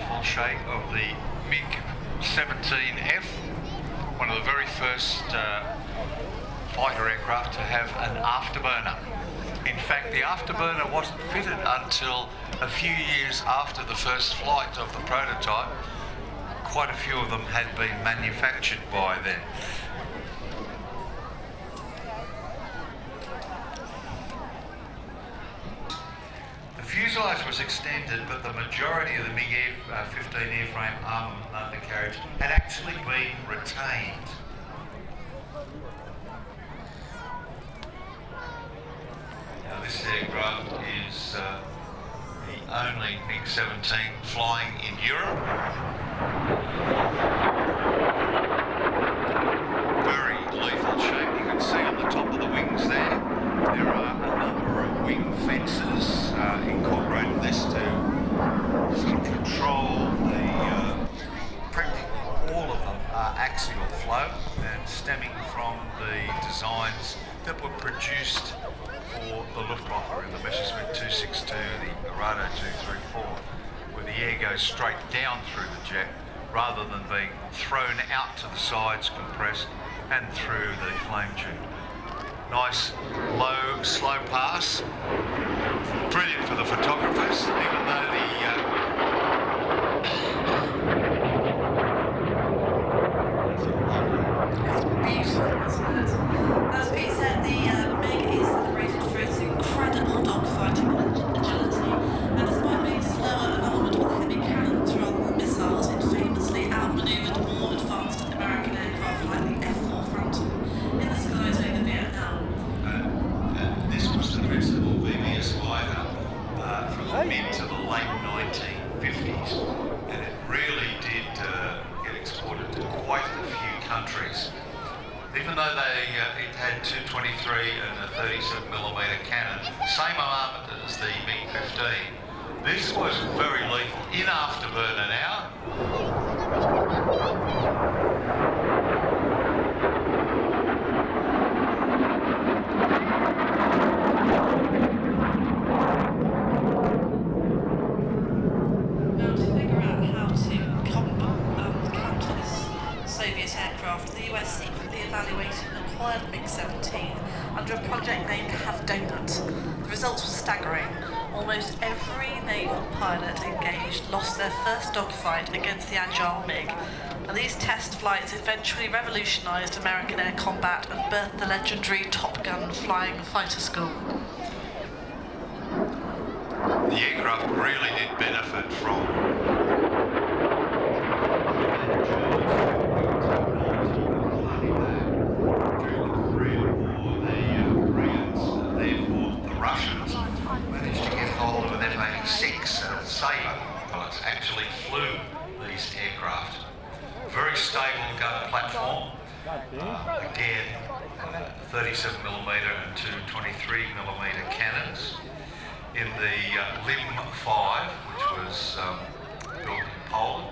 lethal shape of the MiG-17F, one of the very first fighter aircraft to have an afterburner. In fact, the afterburner wasn't fitted until a few years after the first flight of the prototype. Quite a few of them had been manufactured by then. The fuselage was extended, but the majority of the MiG-15 airframe armament and undercarriage had actually been retained. Now, this aircraft is the only MiG-17 flying in Europe. Very lethal shape. You can see on the top of the wings there, there are a number of wing fences incorporating this to sort of control the, practically all of them are axial flow and stemming from the designs that were produced for the Luftwaffe in the Messerschmitt 262, the Arado 234, where the air goes straight down through the jet rather than being thrown out to the sides, compressed, and through the flame tube. Nice, low, slow pass. Brilliant for the photographers, even though As Pete said, the MiG is celebrated for its incredible dogfighting agility, and despite being slower and armoured with heavy cannons rather than missiles, it famously outmanoeuvred more advanced American aircraft like the F-4 Phantom in the skies over Vietnam. and this was the principal VBS fighter from the mid to the late 1950s, and it really did get exported to quite a few countries. Even though it had 223 and a 37mm cannon, same armament as the MiG-15, this was very lethal in afterburner now. Now, to figure out how to counter this Soviet aircraft, the US secretly evaluated an acquired MiG-17 under a project named Have Donut. The results were staggering. Almost every naval pilot engaged lost their first dogfight against the agile MiG, and these test flights eventually revolutionised American air combat and birthed the legendary Top Gun flying fighter school. The aircraft really did benefit from actually flew these aircraft. Very stable gun platform. Again, 37mm and 223mm cannons. In the Limb 5, which was built in Poland,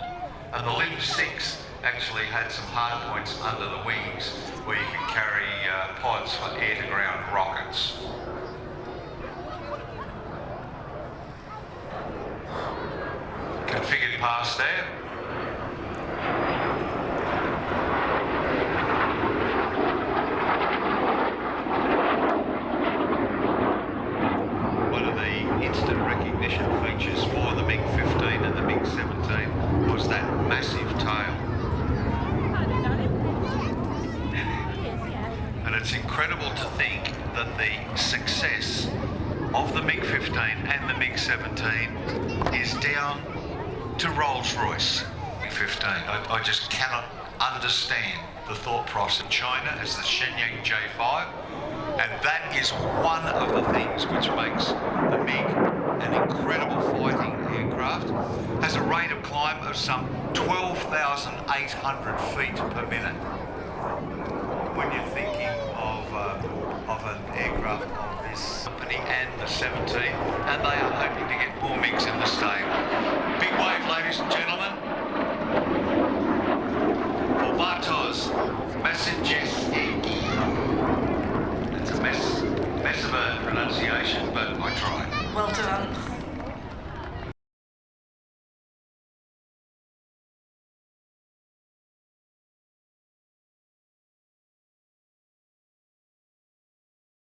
and the Limb 6 actually had some hard points under the wings where you could carry pods for air-to-ground rockets. Configured past there. One of the instant recognition features for the MiG-15 and the MiG-17 was that massive tail. And it's incredible to think that the success of the MiG-15 and the MiG-17 is down to Rolls-Royce. MiG-15, I just cannot understand the thought process. China has the Shenyang J5, and that is one of the things which makes the MiG an incredible fighting aircraft. Has a rate of climb of some 12,800 feet per minute. When you're thinking of an aircraft of this company and the 17, and they are hoping to get more MiGs in the stable. Big wave, ladies and gentlemen. For Bartos, Massachusetts. It's a mess of a pronunciation, but I tried. Well done.